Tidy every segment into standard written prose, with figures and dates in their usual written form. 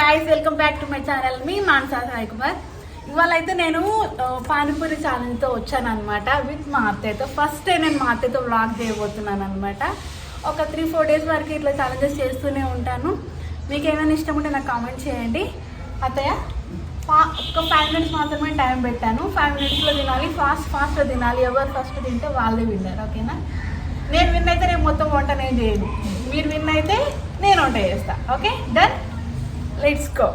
Guys, welcome back to my channel. మీ మానసా సాయి కుమార్. ఇవాళ అయితే నేను పానీపూరి ఛానల్తో వచ్చాను అనమాట, విత్ మా అత్తయ్యతో. ఫస్ట్ టైం నేను మా అత్తయ్యతో వ్లాగ్ చేయబోతున్నాను అనమాట. ఒక 3-4 డేస్ వరకు ఇట్లా ఛాలెంజెస్ చేస్తూనే ఉంటాను. మీకు ఏమైనా ఇష్టం ఉంటే నాకు కామెంట్ చేయండి. అత్తయ్య, ఒక 5 మినిట్స్ మాత్రమే టైం పెట్టాను. 5 మినిట్స్లో తినాలి, ఫాస్ట్గా తినాలి. ఎవరు ఫస్ట్ తింటే వాళ్ళే విన్నారు, ఓకేనా? నేను విన్ అయితే నేను మొత్తం వంట నేను చేయను, మీరు విన్ అయితే నేను వంట చేస్తా. Okay, done, let's go.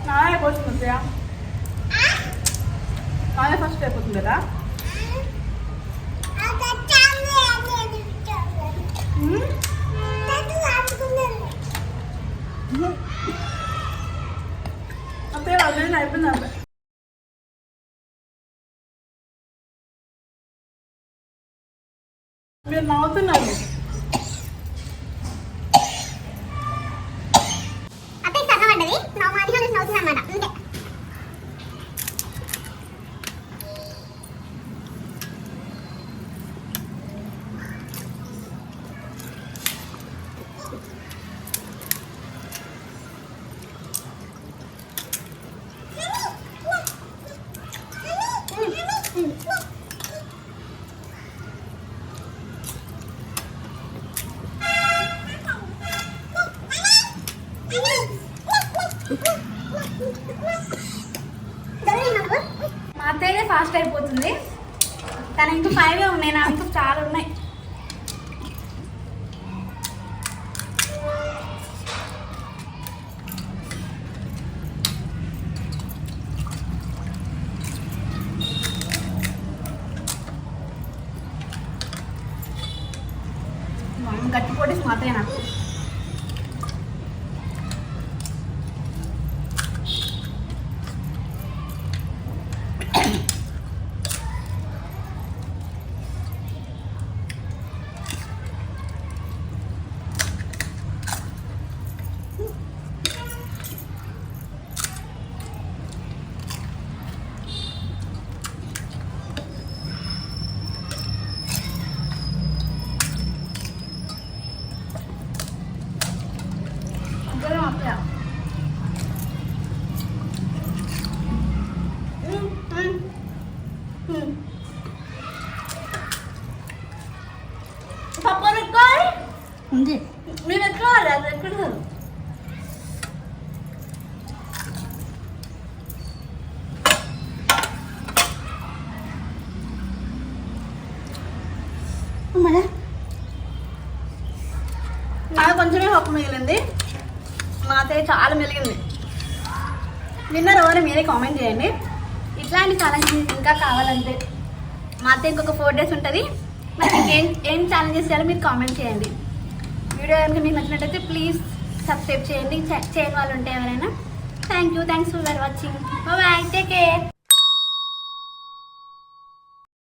నానే అయిపోతుంది, నానే ఫస్ట్ అయిపోతుంది కదా. అప్పుడే ఆల్రెడీ అయిపోయింది. అప్పుడు మీరు నవ్వుతున్నారు. మా అత్తయ్య ఫాస్ట్ అయిపోతుంది, కానీ ఇంకా 5 ఉన్నాయి, నా ఇంకా చాలా ఉన్నాయి. గట్టి పోటీ మా అత్తయ్య నాకు. పప్పు ఎక్కాలి ఉంది, మీరు ఎక్కాలి, అది ఎక్కడ నాకు కొంచెమే పప్పు మిగిలింది, మా అత్తయ్య చాలా మిగిలింది. విన్నర్ ఎవరో మీరే కామెంట్ చేయండి. ఇట్లాంటి ఛాలెంజ్ ఇంకా కావాలంటే మా అత్తయ్య ఇంకొక 4 డేస్ ఉంటుంది. మరి ఏం ఛాలెంజెస్ చేయాలో మీరు కామెంట్ చేయండి. వీడియో కనుక మీకు నచ్చినట్టయితే ప్లీజ్ సబ్స్క్రైబ్ చేయండి, చేయని వాళ్ళు ఉంటే ఎవరైనా. Thanks for watching. Bye, take care.